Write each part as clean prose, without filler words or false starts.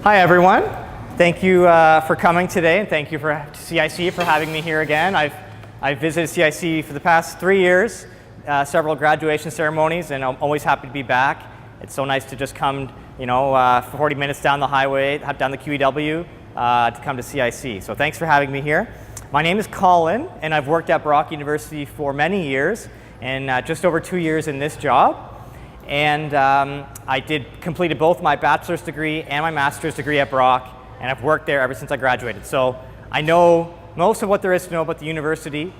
Hi everyone. Thank you for coming today, and thank you for CIC for having me here again. I've visited CIC for the past 3 years, several graduation ceremonies, and I'm always happy to be back. It's so nice to just come, for 40 minutes down the highway, down the QEW, to come to CIC. So thanks for having me here. My name is Colin, and I've worked at Brock University for many years, and just over 2 years in this job. And I completed both my bachelor's degree and my master's degree at Brock, and I've worked there ever since I graduated. So I know most of what there is to know about the university,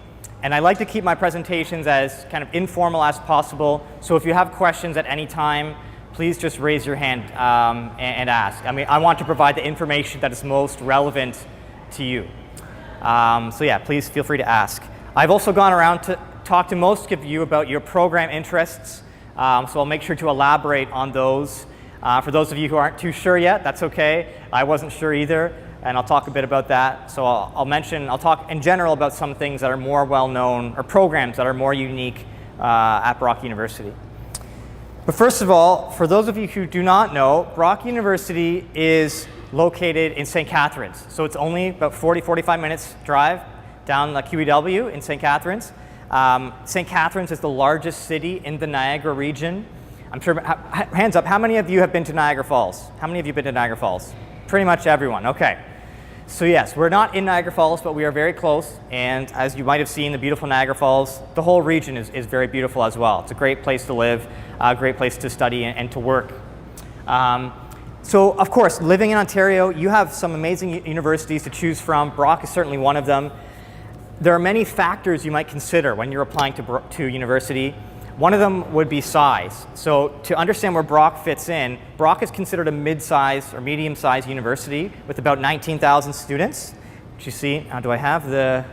and I like to keep my presentations as kind of informal as possible. So if you have questions at any time, please just raise your hand and ask. I mean, I want to provide the information that is most relevant to you. So yeah, please feel free to ask. I've also gone around to talk to most of you about your program interests. So I'll make sure to elaborate on those. For those of you who aren't too sure yet, that's okay. I wasn't sure either, and I'll talk a bit about that. So I'll talk in general about some things that are more well-known, or programs that are more unique at Brock University. But first of all, for those of you who do not know, Brock University is located in St. Catharines. So it's only about 40-45 minutes drive down the QEW in St. Catharines. St. Catharines is the largest city in the Niagara region. I'm sure, hands up, how many of you have been to Niagara Falls? How many of you have been to Niagara Falls? Pretty much everyone, okay. So yes, we're not in Niagara Falls, but we are very close. And as you might have seen, the beautiful Niagara Falls, the whole region is very beautiful as well. It's a great place to live, a great place to study and to work. So of course, living in Ontario, you have some amazing universities to choose from. Brock is certainly one of them. There are many factors you might consider when you're applying to university. One of them would be size. So to understand where Brock fits in, Brock is considered a mid-sized or medium-sized university with about 19,000 students. Which you see, do I have the,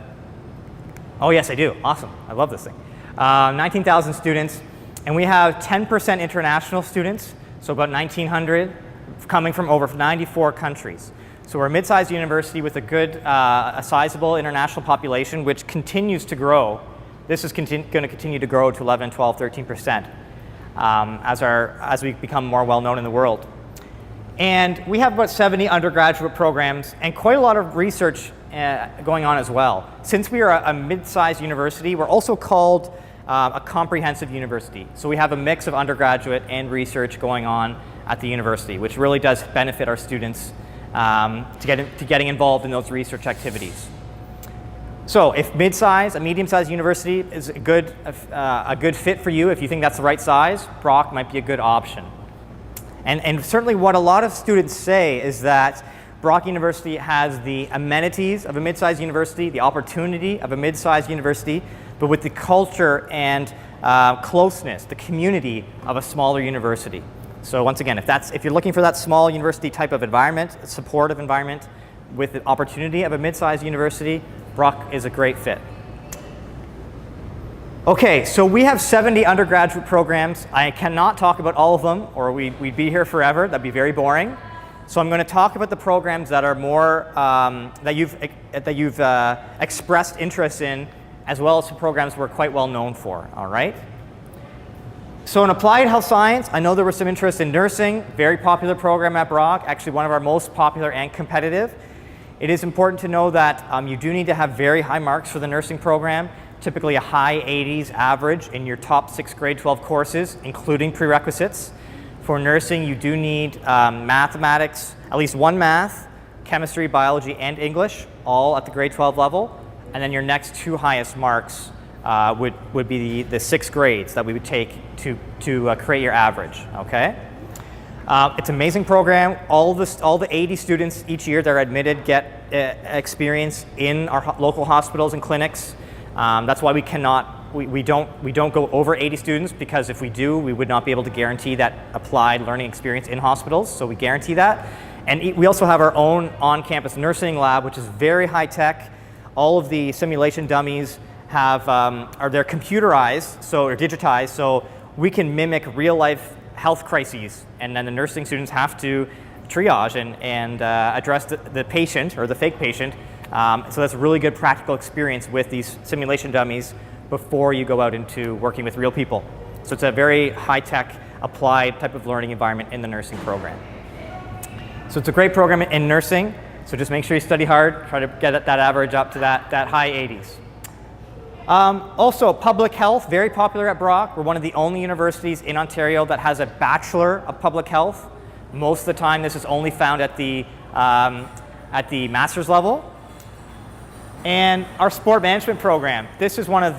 oh yes I do, awesome, I love this thing. 19,000 students, and we have 10% international students, so about 1,900 coming from over 94 countries. So we're a mid-sized university with a sizable international population, which continues to grow. This is going to continue to grow to 11, 12, 13% as we become more well-known in the world. And we have about 70 undergraduate programs and quite a lot of research going on as well. Since we are a mid-sized university, we're also called a comprehensive university. So we have a mix of undergraduate and research going on at the university, which really does benefit our students to getting involved in those research activities. So if a medium-sized university is a good fit for you, if you think that's the right size, Brock might be a good option. And certainly what a lot of students say is that Brock University has the amenities of a mid-sized university, the opportunity of a mid-sized university, but with the culture and closeness, the community of a smaller university. So once again, if you're looking for that small university type of environment, a supportive environment with the opportunity of a mid-sized university, Brock is a great fit. Okay, so we have 70 undergraduate programs. I cannot talk about all of them, or we'd be here forever. That'd be very boring. So I'm going to talk about the programs that are more that you've expressed interest in, as well as the programs we're quite well known for. All right. So in applied health science, I know there was some interest in nursing, very popular program at Brock, actually one of our most popular and competitive. It is important to know that you do need to have very high marks for the nursing program, typically a high 80s average in your top 6 grade 12 courses, including prerequisites. For nursing, you do need mathematics, at least one math, chemistry, biology, and English, all at the grade 12 level. And then your next 2 highest marks would be the 6 grades that we would take to create your average, okay? It's an amazing program. All the 80 students each year that are admitted get experience in our local hospitals and clinics. That's why we don't go over 80 students, because if we do, we would not be able to guarantee that applied learning experience in hospitals, so we guarantee that. And we also have our own on-campus nursing lab, which is very high-tech. All of the simulation dummies they're computerized, or digitized, so we can mimic real-life health crises, and then the nursing students have to triage and address the patient, or the fake patient. So that's a really good practical experience with these simulation dummies before you go out into working with real people. So it's a very high-tech, applied type of learning environment in the nursing program. So it's a great program in nursing. So just make sure you study hard, try to get that average up to that high 80s. Also, public health, very popular at Brock. We're one of the only universities in Ontario that has a Bachelor of Public Health. Most of the time, this is only found at the master's level. And our sport management program. This is one of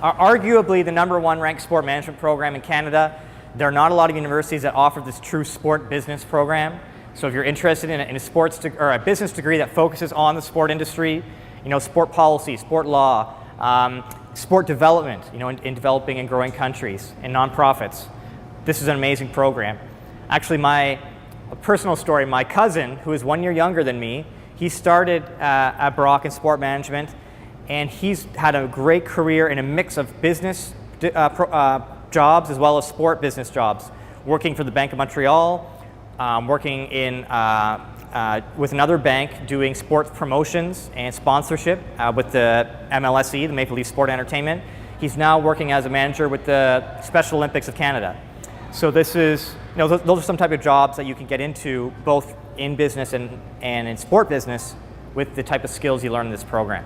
arguably the #1 ranked sport management program in Canada. There are not a lot of universities that offer this true sport business program. So if you're interested in a sports or a business degree that focuses on the sport industry, sport policy, sport law, sport development, in developing and growing countries, and nonprofits, this is an amazing program. Actually, a personal story, my cousin, who is 1 year younger than me, he started at Brock in sport management, and he's had a great career in a mix of business jobs as well as sport business jobs, working for the Bank of Montreal, working with another bank doing sports promotions and sponsorship with the MLSE, the Maple Leaf Sport Entertainment. He's now working as a manager with the Special Olympics of Canada. So this is, those are some type of jobs that you can get into both in business and in sport business with the type of skills you learn in this program.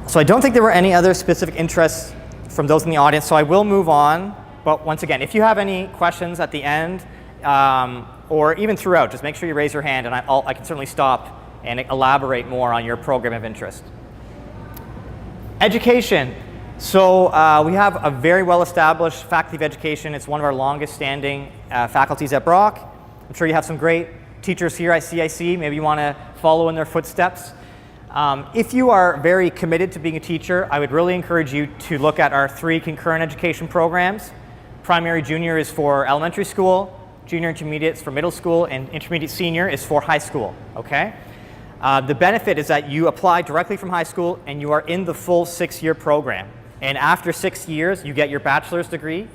So I don't think there were any other specific interests from those in the audience, so I will move on. But once again, if you have any questions at the end, or even throughout, just make sure you raise your hand, and I can certainly stop and elaborate more on your program of interest. Education. So we have a very well-established Faculty of Education. It's one of our longest-standing faculties at Brock. I'm sure you have some great teachers here at CIC. Maybe you want to follow in their footsteps. If you are very committed to being a teacher, I would really encourage you to look at our 3 concurrent education programs. Primary junior is for elementary school, junior intermediate is for middle school, and intermediate senior is for high school, okay? The benefit is that you apply directly from high school and you are in the full 6-year program. And after 6 years, you get your bachelor's degree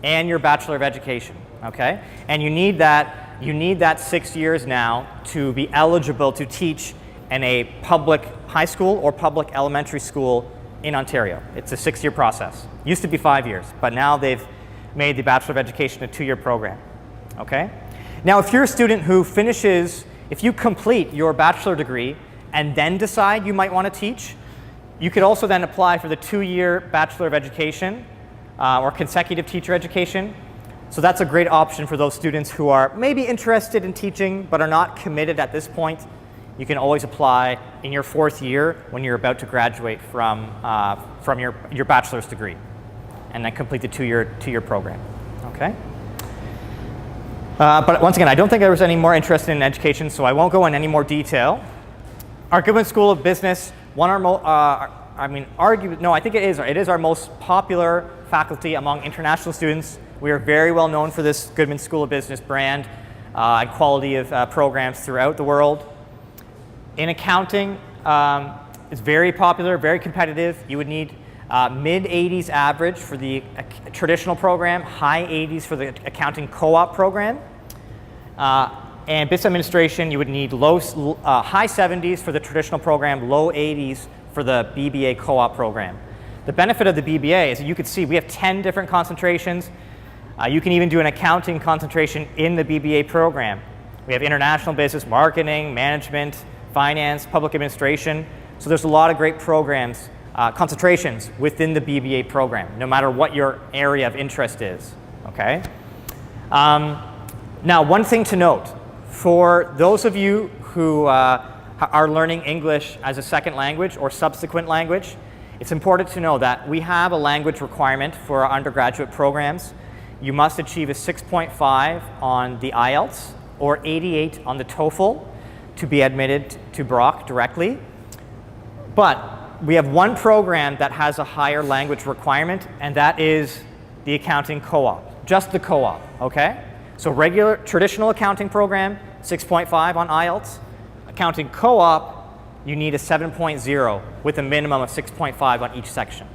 and your Bachelor of Education, okay? And you need that 6 years now to be eligible to teach in a public high school or public elementary school in Ontario. It's a 6-year process. Used to be 5 years, but now they've made the Bachelor of Education a 2-year program, okay? Now, if you're a student who if you complete your bachelor degree and then decide you might want to teach, you could also then apply for the 2-year Bachelor of Education or consecutive teacher education. So that's a great option for those students who are maybe interested in teaching but are not committed at this point. You can always apply in your 4th year when you're about to graduate from your bachelor's degree, and then complete the 2-year program, okay? But once again, I don't think there was any more interest in education, so I won't go in any more detail. Our Goodman School of Business, I think it is our most popular faculty among international students. We are very well known for this Goodman School of Business brand and quality of programs throughout the world. In accounting, it's very popular, very competitive. You would need mid-80s average for the traditional program, high 80s for the accounting co-op program. And business administration, you would need high 70s for the traditional program, low 80s for the BBA co-op program. The benefit of the BBA is that you can see we have 10 different concentrations. You can even do an accounting concentration in the BBA program. We have international business, marketing, management, finance, public administration. So there's a lot of great programs, concentrations within the BBA program, no matter what your area of interest is, okay? Now, one thing to note, for those of you who are learning English as a second language or subsequent language, it's important to know that we have a language requirement for our undergraduate programs. You must achieve a 6.5 on the IELTS or 88 on the TOEFL to be admitted to Brock directly. But we have one program that has a higher language requirement, and that is the accounting co-op, just the co-op, okay? So regular traditional accounting program, 6.5 on IELTS. Accounting co-op, you need a 7.0 with a minimum of 6.5 on each section.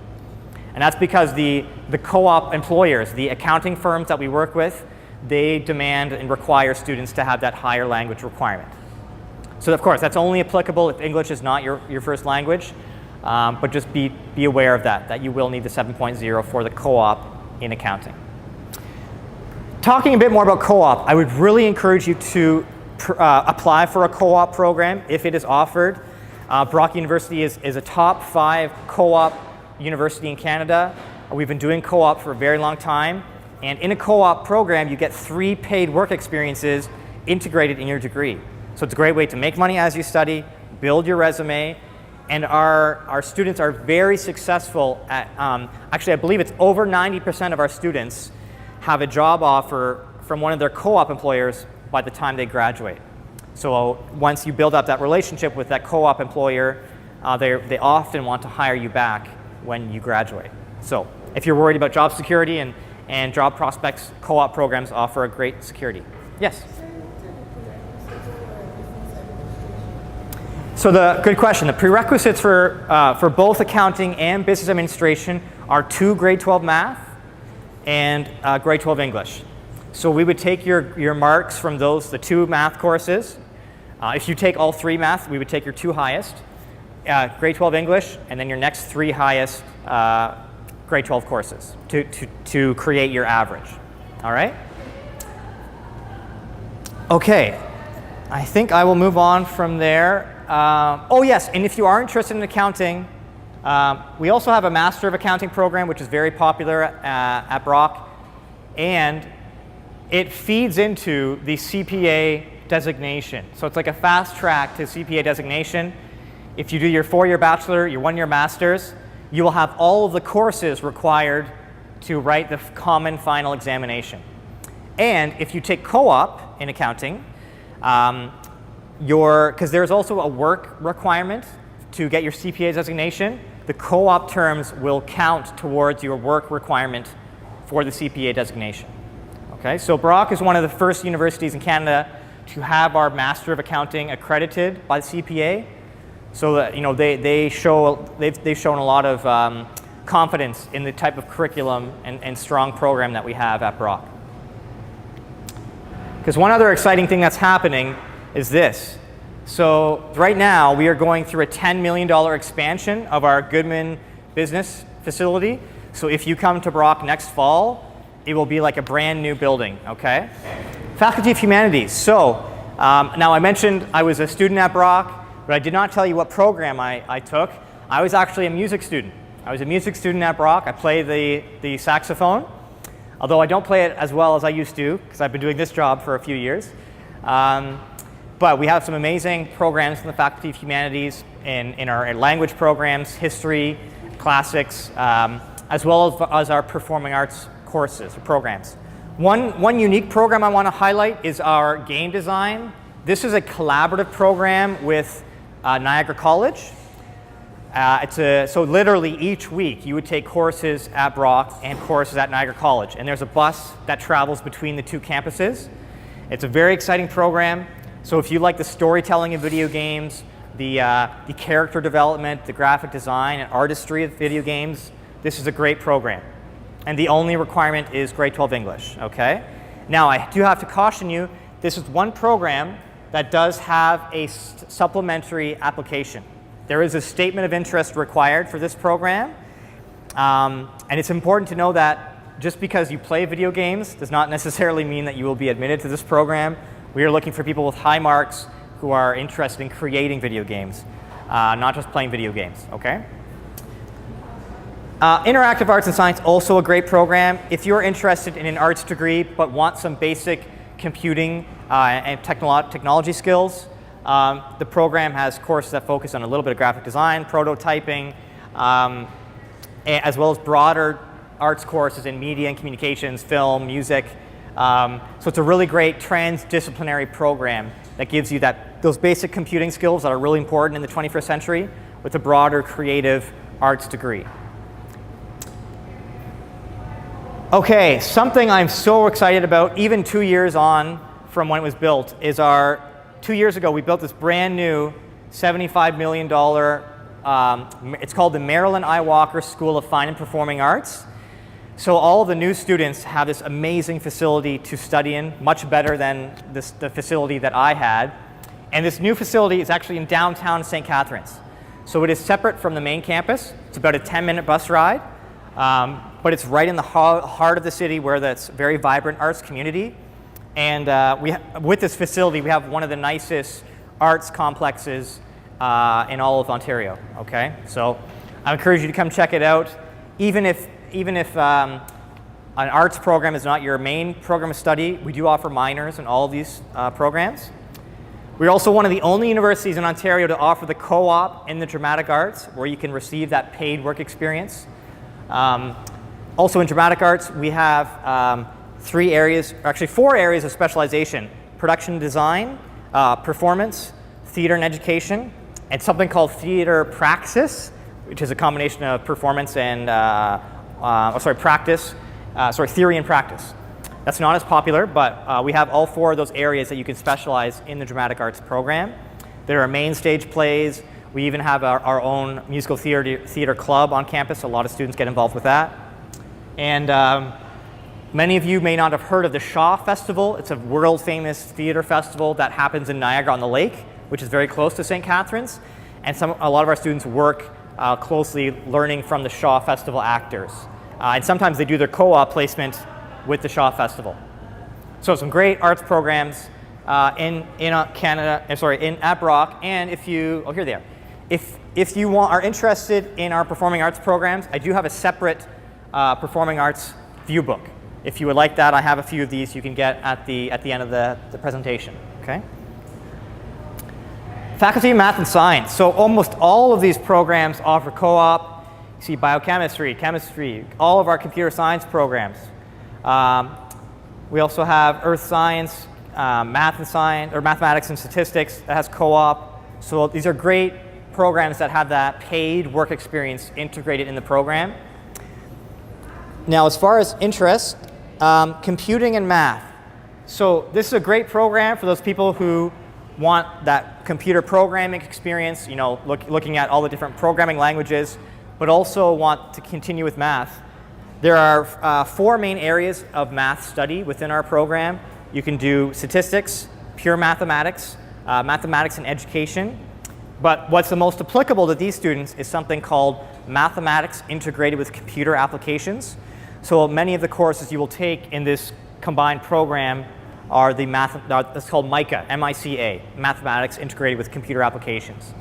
And that's because the co-op employers, the accounting firms that we work with, they demand and require students to have that higher language requirement. So of course, that's only applicable if English is not your first language, but just be aware of that you will need the 7.0 for the co-op in accounting. talking a bit more about co-op, I would really encourage you to apply for a co-op program if it is offered. Brock University is a top 5 co-op university in Canada. We've been doing co-op for a very long time. And in a co-op program, you get 3 paid work experiences integrated in your degree. So it's a great way to make money as you study, build your resume, and our students are very successful at, actually I believe it's over 90% of our students have a job offer from one of their co-op employers by the time they graduate. So once you build up that relationship with that co-op employer, they often want to hire you back when you graduate. So if you're worried about job security and job prospects, co-op programs offer a great security. Yes? So good question. The prerequisites for both accounting and business administration are 2 grade 12 math and grade 12 English. So we would take your marks from the 2 math courses. If you take all 3 math, we would take your 2 highest, grade 12 English, and then your next 3 highest grade 12 courses to create your average. All right? Okay. I think I will move on from there. Oh yes, and if you are interested in accounting, we also have a Master of Accounting program, which is very popular at Brock, and it feeds into the CPA designation. So it's like a fast track to CPA designation. If you do your 4-year bachelor, your 1-year master's, you will have all of the courses required to write the common final examination. And if you take co-op in accounting, because there's also a work requirement to get your CPA designation, the co-op terms will count towards your work requirement for the CPA designation. Okay, so Brock is one of the first universities in Canada to have our Master of Accounting accredited by the CPA. So that they've shown a lot of confidence in the type of curriculum and strong program that we have at Brock. Because one other exciting thing that's happening is this. So right now we are going through a $10 million expansion of our Goodman business facility. So if you come to Brock next fall, it will be like a brand new building, okay? Faculty of Humanities. So now I mentioned I was a student at Brock, but I did not tell you what program I took. I was actually a music student. I was a music student at Brock. I play the saxophone, although I don't play it as well as I used to because I've been doing this job for a few years. But we have some amazing programs in the Faculty of Humanities in our language programs, history, classics, as well as our performing arts courses or programs. One unique program I want to highlight is our game design. This is a collaborative program with Niagara College. So literally each week you would take courses at Brock and courses at Niagara College, and there's a bus that travels between the 2 campuses. It's a very exciting program. So if you like the storytelling of video games, the character development, the graphic design and artistry of video games, this is a great program. And the only requirement is grade 12 English, okay? Now I do have to caution you, this is one program that does have a supplementary application. There is a statement of interest required for this program, and it's important to know that just because you play video games does not necessarily mean that you will be admitted to this program. We are looking for people with high marks who are interested in creating video games, not just playing video games, okay? Interactive Arts and Science, also a great program. If you're interested in an arts degree but want some basic computing and technology skills, the program has courses that focus on a little bit of graphic design, prototyping, as well as broader arts courses in media and communications, film, music. So it's a really great transdisciplinary program that gives you those basic computing skills that are really important in the 21st century with a broader creative arts degree. Okay, something I'm so excited about, even 2 years on from when it was built, is 2 years ago we built this brand new $75 million, it's called the Marilyn I. Walker School of Fine and Performing Arts. So all of the new students have this amazing facility to study in, much better than the facility that I had. And this new facility is actually in downtown St. Catharines. So it is separate from the main campus. It's about a 10-minute bus ride. but it's right in the heart of the city where that's very vibrant arts community. And with this facility, we have one of the nicest arts complexes in all of Ontario. Okay, so I encourage you to come check it out. Even if an arts program is not your main program of study, we do offer minors in all of these programs. We're also one of the only universities in Ontario to offer the co-op in the dramatic arts, where you can receive that paid work experience. Also in dramatic arts, we have 4 areas of specialization: production design, performance, theater and education, and something called theater praxis, which is a combination of performance and theory and practice. That's not as popular, but we have all 4 of those areas that you can specialize in the dramatic arts program. There are main stage plays. We even have our own musical theater club on campus. A lot of students get involved with that. And many of you may not have heard of the Shaw Festival. It's a world famous theater festival that happens in Niagara on the Lake, which is very close to St. Catharines. And a lot of our students work closely learning from the Shaw Festival actors. And sometimes they do their co-op placement with the Shaw Festival. So some great arts programs in Brock. And if you, here they are. If you are interested in our performing arts programs, I do have a separate performing arts view book. If you would like that, I have a few of these you can get at the end of the presentation. Okay. Faculty of Math and Science. So almost all of these programs offer co-op. You see biochemistry, chemistry, all of our computer science programs. We also have earth science, math and science, or mathematics and statistics that has co-op. So these are great programs that have that paid work experience integrated in the program. Now, as far as interest, computing and math. So this is a great program for those people who want that computer programming experience, looking at all the different programming languages, but also want to continue with math. There are 4 main areas of math study within our program. You can do statistics, pure mathematics, mathematics and education. But what's the most applicable to these students is something called mathematics integrated with computer applications. So many of the courses you will take in this combined program are it's called MICA, M-I-C-A, mathematics integrated with computer applications.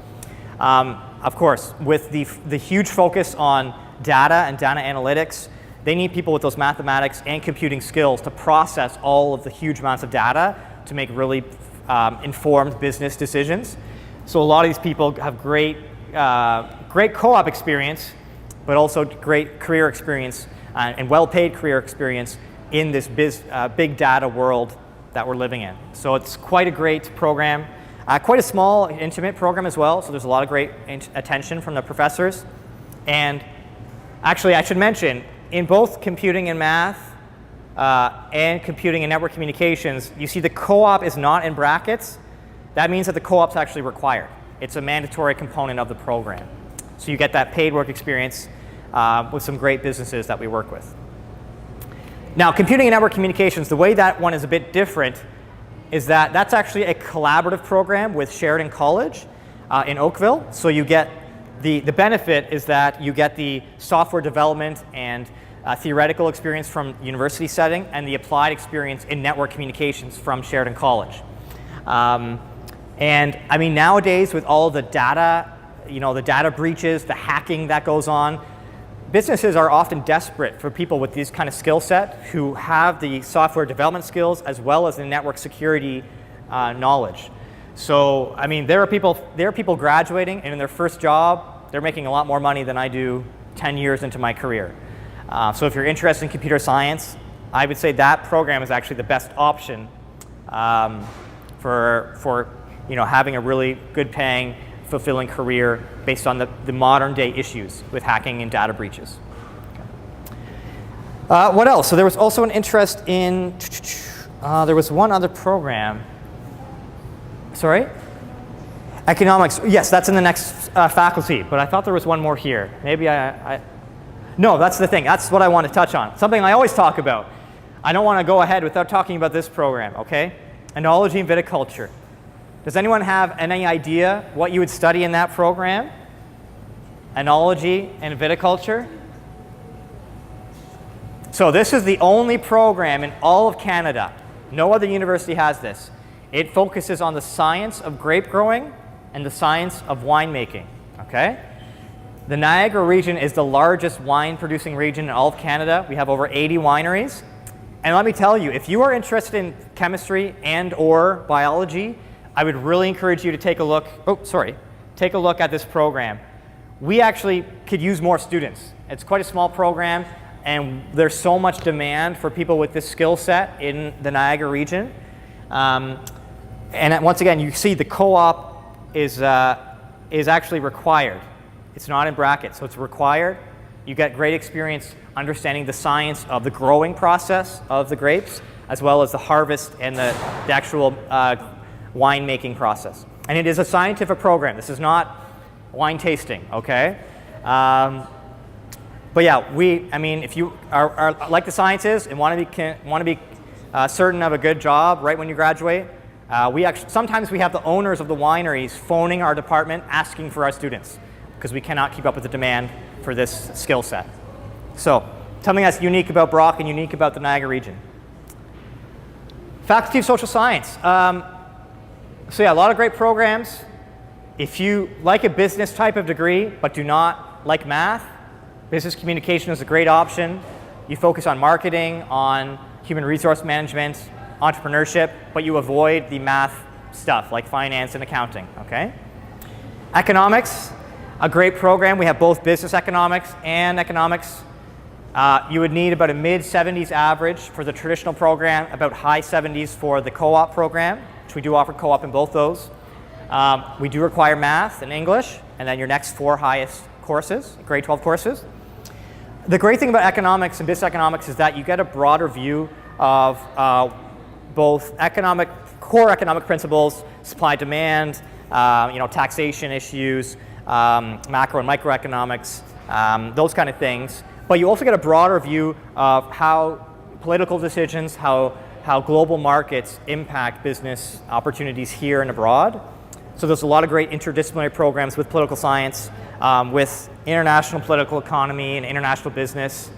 Of course, with the huge focus on data and data analytics, they need people with those mathematics and computing skills to process all of the huge amounts of data to make really informed business decisions. So a lot of these people have great co-op experience, but also great career experience and well-paid career experience in this big data world that we're living in. So it's quite a great program, quite a small, intimate program as well. So there's a lot of great attention from the professors. And actually, I should mention, in both computing and math and computing and network communications, you see the co-op is not in brackets. That means that the co-op's actually required. It's a mandatory component of the program. So you get that paid work experience with some great businesses that we work with. Now, computing and network communications, the way that one is a bit different is that that's actually a collaborative program with Sheridan College in Oakville. So you get the benefit is that you get the software development and theoretical experience from university setting and the applied experience in network communications from Sheridan College. And I mean, nowadays with all the data, the data breaches, the hacking that goes on, businesses are often desperate for people with this kind of skill set who have the software development skills as well as the network security knowledge. So, I mean, there are people graduating and in their first job, they're making a lot more money than I do 10 years into my career. So if you're interested in computer science, I would say that program is actually the best option for having a really good paying, fulfilling career based on the modern day issues with hacking and data breaches. What else? So there was also an interest in, there was one other program. Sorry? Economics. Yes, that's in the next faculty, but I thought there was one more here. Maybe no, that's the thing. That's what I want to touch on. Something I always talk about. I don't want to go ahead without talking about this program, okay? Enology and Viticulture. Does anyone have any idea what you would study in that program? Enology and Viticulture? So this is the only program in all of Canada. No other university has this. It focuses on the science of grape growing and the science of winemaking, okay? The Niagara region is the largest wine producing region in all of Canada. We have over 80 wineries. And let me tell you, if you are interested in chemistry and or biology, I would really encourage you to take a look at this program. We actually could use more students. It's quite a small program, and there's so much demand for people with this skill set in the Niagara region. And once again, you see the co-op is actually required. It's not in brackets, so it's required. You get great experience understanding the science of the growing process of the grapes, as well as the harvest and the actual winemaking process. And it is a scientific program. This is not wine tasting, okay? But yeah, if you are like the sciences and want to be certain of a good job right when you graduate, sometimes we have the owners of the wineries phoning our department asking for our students because we cannot keep up with the demand for this skill set. So, something that's unique about Brock and unique about the Niagara region. Faculty of Social Science. So yeah, a lot of great programs. If you like a business type of degree but do not like math, business communication is a great option. You focus on marketing, on human resource management, entrepreneurship, but you avoid the math stuff like finance and accounting, okay? Economics, a great program. We have both business economics and economics. You would need about a mid-70s average for the traditional program, about high 70s for the co-op program, which we do offer co-op in both those. We do require math and English, and then your next 4 highest courses, grade 12 courses. The great thing about economics and business economics is that you get a broader view of both core economic principles, supply demand, taxation issues, macro and microeconomics, those kind of things. But you also get a broader view of how political decisions, how global markets impact business opportunities here and abroad. So there's a lot of great interdisciplinary programs with political science, with international political economy and international business,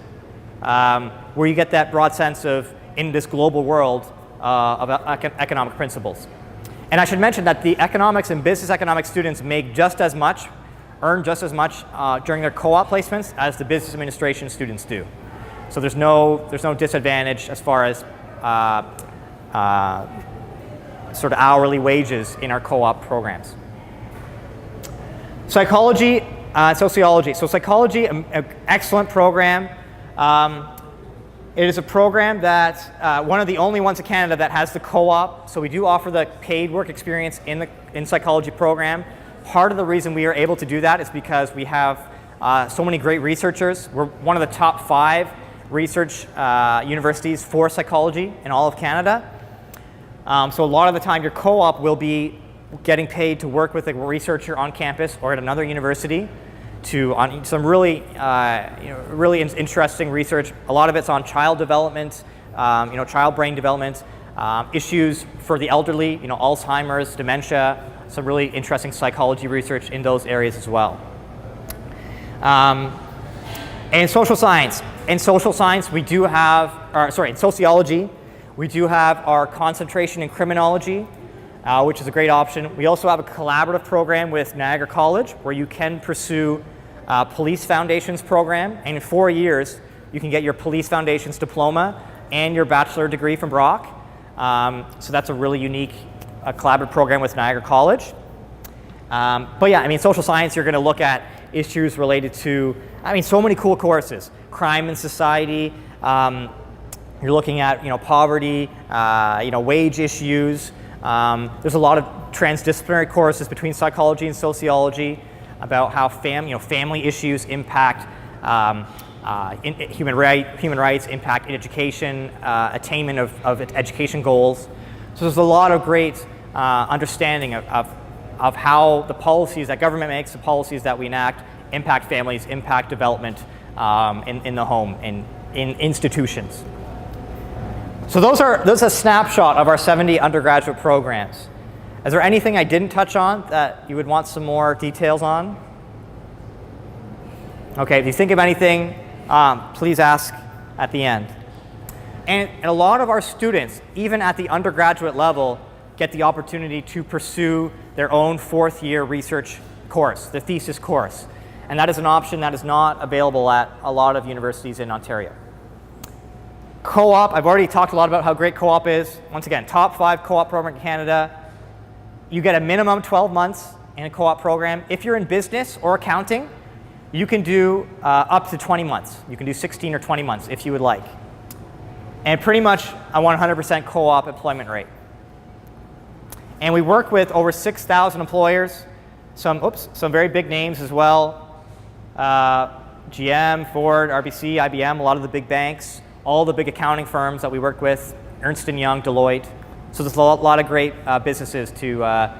where you get that broad sense of, in this global world, of economic principles. And I should mention that the economics and business economics students make earn just as much during their co-op placements as the business administration students do. So there's no disadvantage as far as sort of hourly wages in our co-op programs. Psychology, sociology. So psychology, an excellent program. It is a program that one of the only ones in Canada that has the co-op. So we do offer the paid work experience in psychology program. Part of the reason we are able to do that is because we have so many great researchers. We're one of the top 5 research universities for psychology in all of Canada. So a lot of the time your co-op will be getting paid to work with a researcher on campus or at another university on some really interesting research. A lot of it's on child development, child brain development, issues for the elderly, Alzheimer's, dementia, some really interesting psychology research in those areas as well. And social science. In social science, we do have, in sociology, we do have our concentration in criminology, which is a great option. We also have a collaborative program with Niagara College where you can pursue Police Foundations program, and in 4 years you can get your Police Foundations diploma and your bachelor degree from Brock. So that's a really unique collaborative program with Niagara College. But yeah, social science, you're going to look at issues related to, so many cool courses. Crime and society. You're looking at, poverty, wage issues. There's a lot of transdisciplinary courses between psychology and sociology about how family issues impact human rights, impact education, attainment of education goals. So there's a lot of great understanding of how the policies that government makes, the policies that we enact, impact families, impact development in the home, in institutions. So those are a snapshot of our 70 undergraduate programs. Is there anything I didn't touch on that you would want some more details on? Okay, if you think of anything, please ask at the end. And a lot of our students, even at the undergraduate level, get the opportunity to pursue their own fourth-year research course, the thesis course. And that is an option that is not available at a lot of universities in Ontario. Co-op, I've already talked a lot about how great co-op is. Once again, top 5 co-op program in Canada. You get a minimum 12 months in a co-op program. If you're in business or accounting, you can do up to 20 months. You can do 16 or 20 months if you would like. And pretty much a 100% co-op employment rate. And we work with over 6,000 employers, some very big names as well. GM, Ford, RBC, IBM, a lot of the big banks, all the big accounting firms that we work with, Ernst & Young, Deloitte. So there's a lot of great businesses to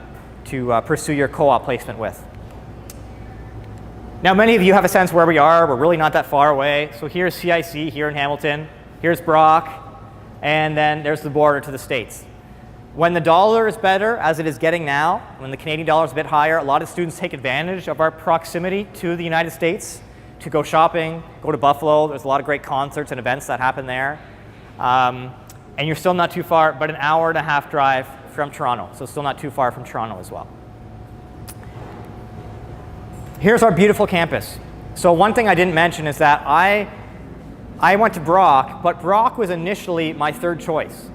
pursue your co-op placement with. Now, many of you have a sense where we are. We're really not that far away. So here's CIC here in Hamilton. Here's Brock. And then there's the border to the States. When the dollar is better, as it is getting now, when the Canadian dollar is a bit higher, a lot of students take advantage of our proximity to the United States to go shopping, go to Buffalo. There's a lot of great concerts and events that happen there. And you're still not too far, but an hour and a half drive from Toronto. So still not too far from Toronto as well. Here's our beautiful campus. So one thing I didn't mention is that I went to Brock, but Brock was initially my third choice.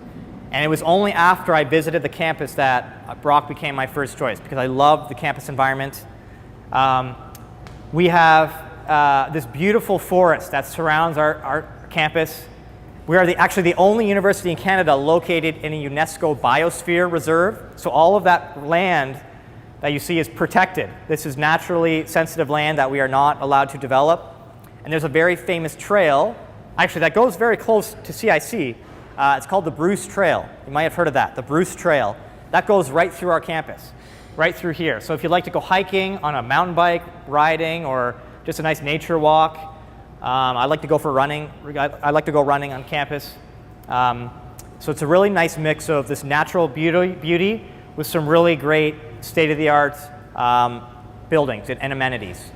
And it was only after I visited the campus that Brock became my first choice, because I love the campus environment. We have this beautiful forest that surrounds our campus. We are actually the only university in Canada located in a UNESCO Biosphere Reserve. So all of that land that you see is protected. This is naturally sensitive land that we are not allowed to develop. And there's a very famous trail, actually that goes very close to CIC. It's called the Bruce Trail. You might have heard of that, the Bruce Trail. That goes right through our campus, right through here. So if you'd like to go hiking, on a mountain bike, riding, or just a nice nature walk, I like to go for running. I like to go running on campus. So it's a really nice mix of this natural beauty with some really great state-of-the-art buildings and amenities.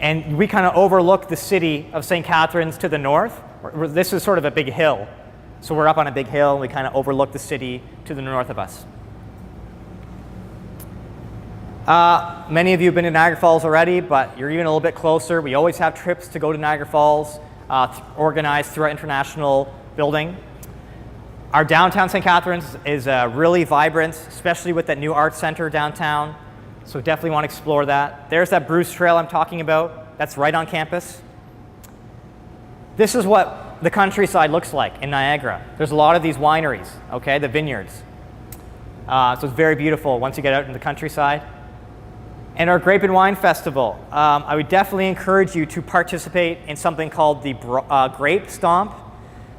And we kind of overlook the city of St. Catharines to the north. This is sort of a big hill. So we're up on a big hill, and we kind of overlook the city to the north of us. Many of you have been to Niagara Falls already, but you're even a little bit closer. We always have trips to go to Niagara Falls, organized through our international building. Our downtown St. Catharines is really vibrant, especially with that new arts center downtown. So definitely want to explore that. There's that Bruce Trail I'm talking about. That's right on campus. This is what the countryside looks like in Niagara. There's a lot of these wineries, okay, the vineyards. So it's very beautiful once you get out in the countryside. And our Grape and Wine Festival. I would definitely encourage you to participate in something called the Grape Stomp.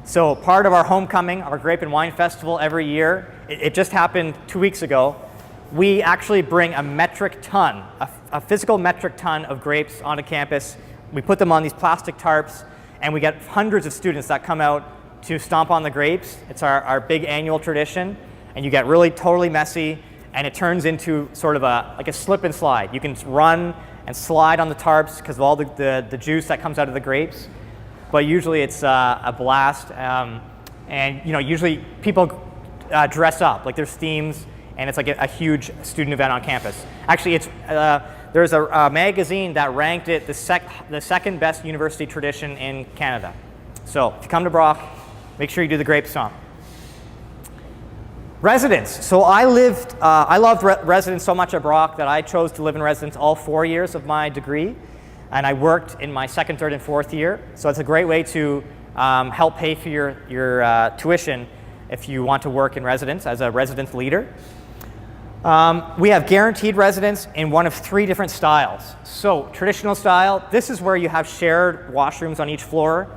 So part of our homecoming, our Grape and Wine Festival every year, it just happened 2 weeks ago. We actually bring a metric ton, a physical metric ton of grapes onto campus. We put them on these plastic tarps, and we get hundreds of students that come out to stomp on the grapes. It's our big annual tradition, and you get really totally messy, and it turns into sort of like a slip and slide. You can run and slide on the tarps because of all the juice that comes out of the grapes. But usually it's a blast, and usually people dress up, like there's themes, and it's like a huge student event on campus. Actually, there's a magazine that ranked it the second best university tradition in Canada. So if you come to Brock, make sure you do the Grape Stomp. Residence. So I loved residence so much at Brock that I chose to live in residence all 4 years of my degree. And I worked in my second, third, and fourth year. So it's a great way to help pay for your tuition if you want to work in residence as a residence leader. We have guaranteed residence in one of 3 different styles. So traditional style, this is where you have shared washrooms on each floor.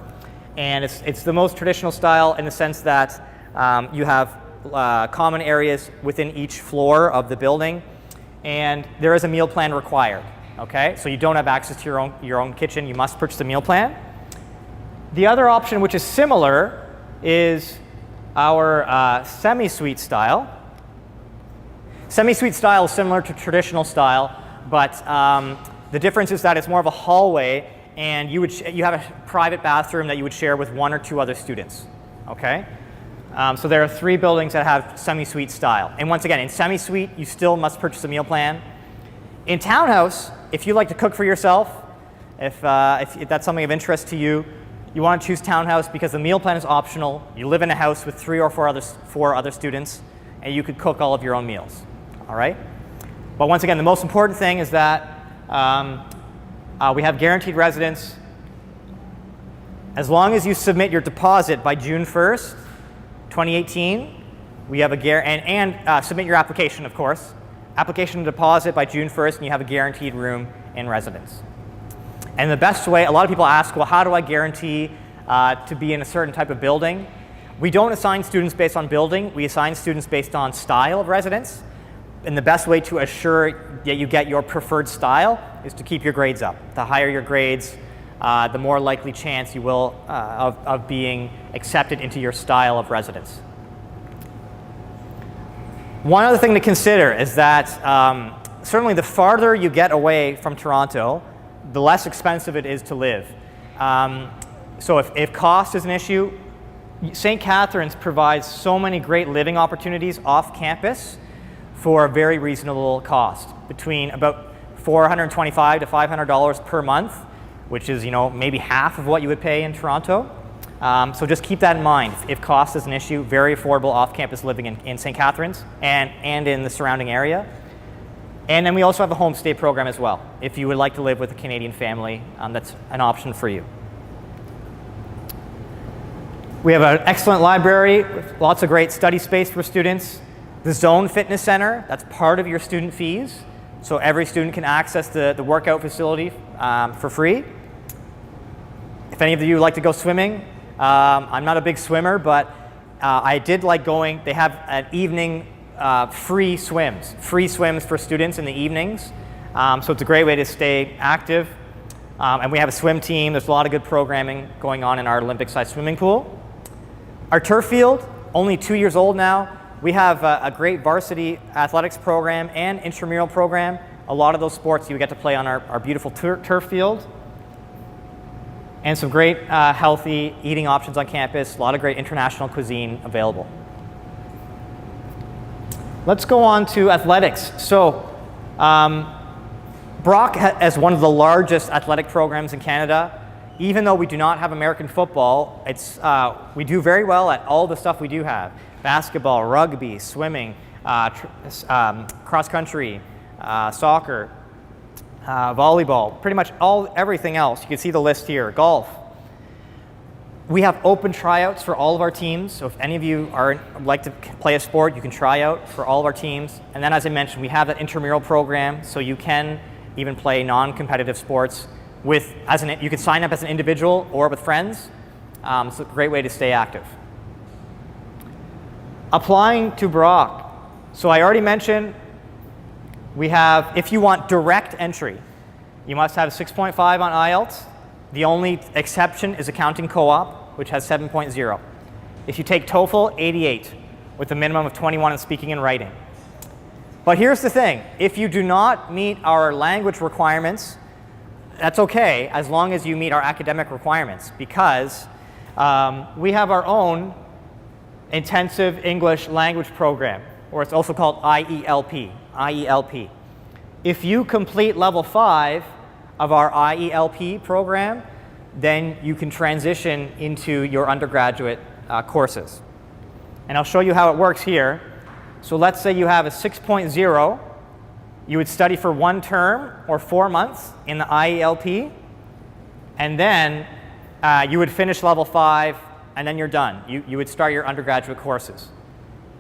And it's the most traditional style in the sense that you have common areas within each floor of the building. And there is a meal plan required. Okay, so you don't have access to your own kitchen. You must purchase a meal plan. The other option, which is similar, is our semi-suite style. Semi-suite style is similar to traditional style, but the difference is that it's more of a hallway, and you have a private bathroom that you would share with 1 or 2 other students. Okay? So there are 3 buildings that have semi-suite style. And once again, in semi-suite, you still must purchase a meal plan. In townhouse, if you like to cook for yourself, if that's something of interest to you, you want to choose townhouse because the meal plan is optional. You live in a house with 3 or 4 other students, and you could cook all of your own meals. All right? But once again, the most important thing is that we have guaranteed residence. As long as you submit your deposit by June 1st, 2018, we have and submit your application, of course. Application and deposit by June 1st, and you have a guaranteed room in residence. And the best way, a lot of people ask, well, how do I guarantee to be in a certain type of building? We don't assign students based on building. We assign students based on style of residence. And the best way to assure that you get your preferred style is to keep your grades up. The higher your grades, the more likely chance you will of being accepted into your style of residence. One other thing to consider is that certainly the farther you get away from Toronto, the less expensive it is to live. So if cost is an issue, St. Catharines provides so many great living opportunities off campus for a very reasonable cost, between about $425 to $500 per month, which is maybe half of what you would pay in Toronto. So just keep that in mind. If cost is an issue, very affordable off-campus living in St. Catharines and in the surrounding area. And then we also have a homestay program as well. If you would like to live with a Canadian family, that's an option for you. We have an excellent library with lots of great study space for students. The Zone Fitness Center, that's part of your student fees. So every student can access the workout facility for free. If any of you like to go swimming, I'm not a big swimmer, but I did like going. They have an evening free swims for students in the evenings. So it's a great way to stay active. And we have a swim team. There's a lot of good programming going on in our Olympic-sized swimming pool. Our turf field, only 2 years old now. We have a great varsity athletics program and intramural program. A lot of those sports you get to play on our beautiful turf field. And some great healthy eating options on campus. A lot of great international cuisine available. Let's go on to athletics. So Brock has one of the largest athletic programs in Canada. Even though we do not have American football, we do very well at all the stuff we do have. Basketball, rugby, swimming, cross country, soccer, volleyball, pretty much everything else. You can see the list here. Golf. We have open tryouts for all of our teams. So if any of you like to play a sport, you can try out for all of our teams. And then, as I mentioned, we have that intramural program, so you can even play non-competitive sports you can sign up as an individual or with friends. It's a great way to stay active. Applying to Brock. So I already mentioned if you want direct entry, you must have a 6.5 on IELTS. The only exception is accounting co-op, which has 7.0. If you take TOEFL, 88, with a minimum of 21 in speaking and writing. But here's the thing. If you do not meet our language requirements, that's okay, as long as you meet our academic requirements, because we have our own intensive English language program, or it's also called IELP. If you complete level 5 of our IELP program, then you can transition into your undergraduate courses. And I'll show you how it works here. So let's say you have a 6.0. You would study for 1 term or 4 months in the IELP, and then you would finish level 5, and then you're done. You would start your undergraduate courses.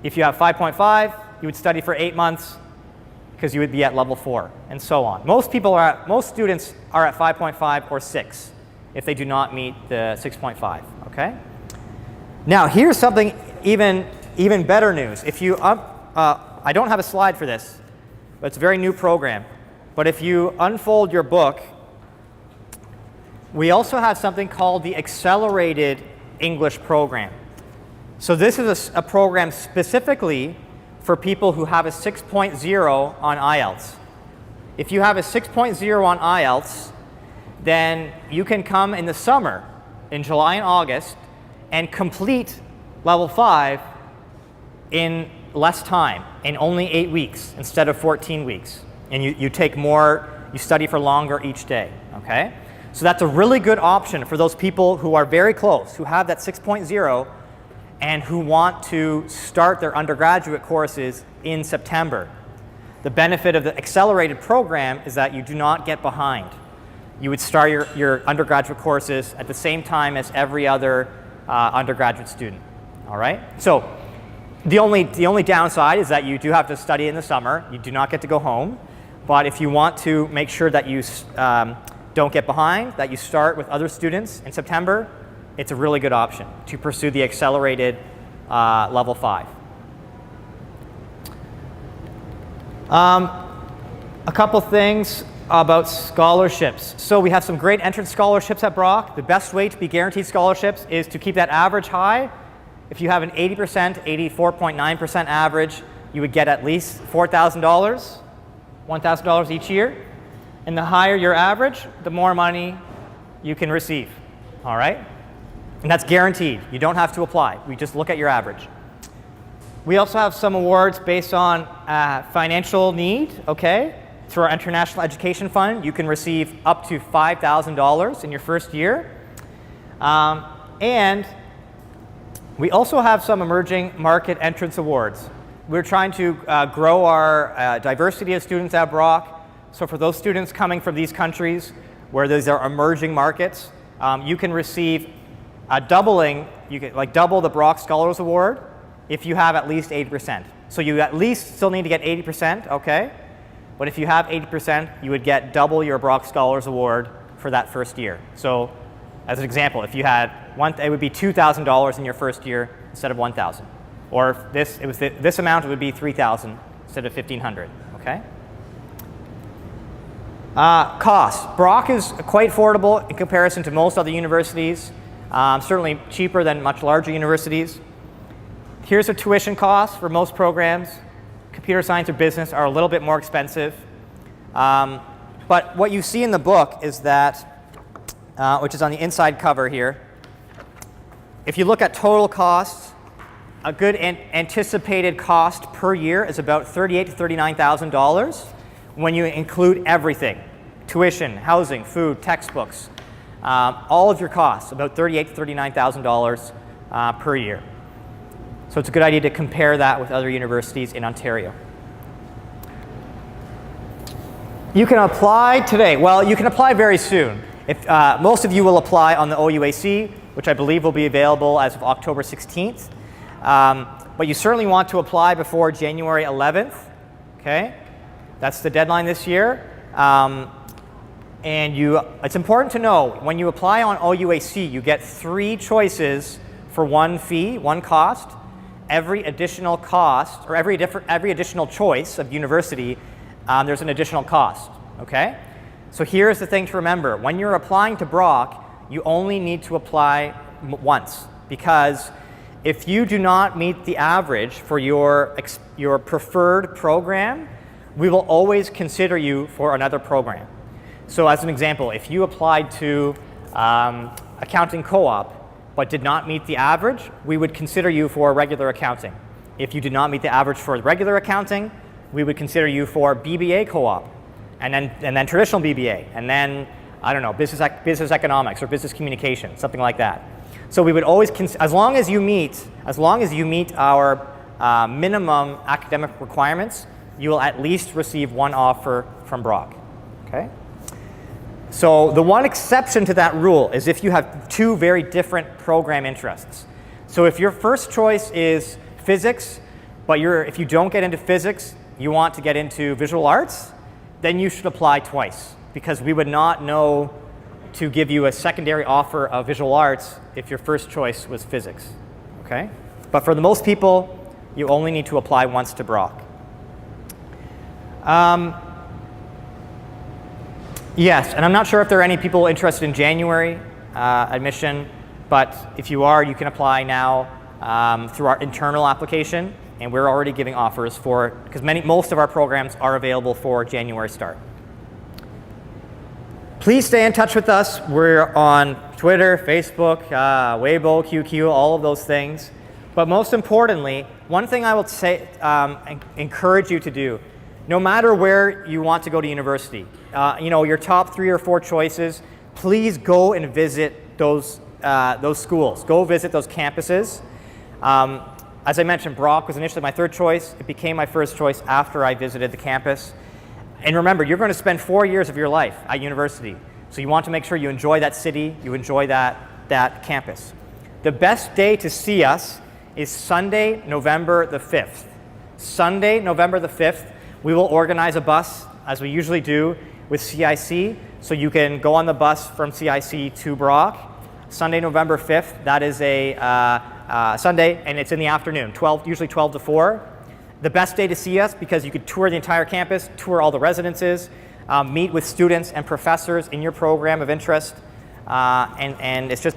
If you have 5.5, you would study for 8 months because you would be at level 4, and so on. Most students are at 5.5 or 6 if they do not meet the 6.5. Okay. Now here's something even better news. If you I don't have a slide for this. But it's a very new program. But if you unfold your book, we also have something called the Accelerated English Program. So this is a program specifically for people who have a 6.0 on IELTS. If you have a 6.0 on IELTS, then you can come in the summer, in July and August, and complete level 5 in less time, in only 8 weeks instead of 14 weeks. And you take more, you study for longer each day, okay? So that's a really good option for those people who are very close, who have that 6.0, and who want to start their undergraduate courses in September. The benefit of the accelerated program is that you do not get behind. You would start your undergraduate courses at the same time as every other undergraduate student, all right? So the only downside is that you do have to study in the summer. You do not get to go home. But if you want to make sure that you don't get behind, that you start with other students in September, it's a really good option to pursue the accelerated level 5. A couple things about scholarships. So we have some great entrance scholarships at Brock. The best way to be guaranteed scholarships is to keep that average high. If you have an 80%, 84.9% average, you would get at least $4,000, $1,000 each year. And the higher your average, the more money you can receive, all right? And that's guaranteed. You don't have to apply. We just look at your average. We also have some awards based on financial need, okay? Through our International Education Fund, you can receive up to $5,000 in your first year. And we also have some emerging market entrance awards. We're trying to grow our diversity of students at Brock. So for those students coming from these countries where these are emerging markets, you can receive a doubling, you get like double the Brock Scholars Award if you have at least 80%. So you at least still need to get 80%, okay? But if you have 80%, you would get double your Brock Scholars Award for that first year. So as an example, if you had it would be $2,000 in your first year instead of $1,000. Or if this amount, it would be $3,000 instead of $1,500, okay? Cost. Brock is quite affordable in comparison to most other universities, certainly cheaper than much larger universities. Here's a tuition cost for most programs. Computer science or business are a little bit more expensive. But what you see in the book is that, which is on the inside cover here, if you look at total costs, a good anticipated cost per year is about $38,000 to $39,000 when you include everything: tuition, housing, food, textbooks, all of your costs, about $38,000 to $39,000 per year. So it's a good idea to compare that with other universities in Ontario. You can apply today. Well, you can apply very soon. If, most of you will apply on the OUAC, which I believe will be available as of October 16th. But you certainly want to apply before January 11th. Okay? That's the deadline this year. And it's important to know, when you apply on OUAC, you get 3 choices for one fee, one cost. Every additional cost, or every additional choice of university, there's an additional cost, okay? So here's the thing to remember. When you're applying to Brock, you only need to apply once, because if you do not meet the average for your preferred program, we will always consider you for another program. So as an example, if you applied to accounting co-op, but did not meet the average, we would consider you for regular accounting. If you did not meet the average for regular accounting, we would consider you for BBA co-op, and then traditional BBA, and then, I don't know, business economics or business communication, something like that. So we would always, as long as you meet our minimum academic requirements, you will at least receive one offer from Brock, okay? So the one exception to that rule is if you have 2 very different program interests. So if your first choice is physics, but if you don't get into physics, you want to get into visual arts, then you should apply twice, because we would not know to give you a secondary offer of visual arts if your first choice was physics, okay? But for the most people, you only need to apply once to Brock. Yes, and I'm not sure if there are any people interested in January admission, but if you are, you can apply now through our internal application, and we're already giving offers for, because most of our programs are available for January start. Please stay in touch with us. We're on Twitter, Facebook, Weibo, QQ, all of those things. But most importantly, one thing I would say, encourage you to do, no matter where you want to go to university, your top 3 or 4 choices, please go and visit those schools. Go visit those campuses. As I mentioned, Brock was initially my 3rd choice. It became my 1st choice after I visited the campus. And remember, you're going to spend 4 years of your life at university. So you want to make sure you enjoy that city, you enjoy that campus. The best day to see us is Sunday, November the 5th. Sunday, November the 5th, we will organize a bus, as we usually do, with CIC. So you can go on the bus from CIC to Brock. Sunday, November 5th, that is a Sunday, and it's in the afternoon, usually 12 to 4. The best day to see us because you could tour the entire campus, tour all the residences, meet with students and professors in your program of interest, and it's just,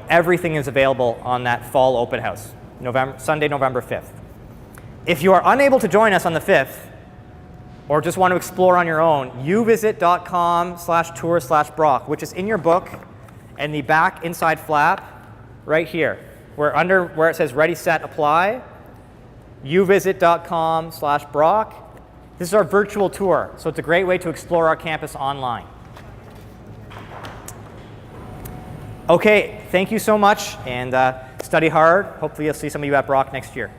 everything is available on that fall open house, Sunday, November 5th. If you are unable to join us on the 5th, or just want to explore on your own, uvisit.com/tour/Brock, which is in your book, and the back inside flap, right here, where it says Ready, Set, Apply, uvisit.com/Brock. This is our virtual tour, so it's a great way to explore our campus online. Okay, thank you so much, and study hard. Hopefully you'll see some of you at Brock next year.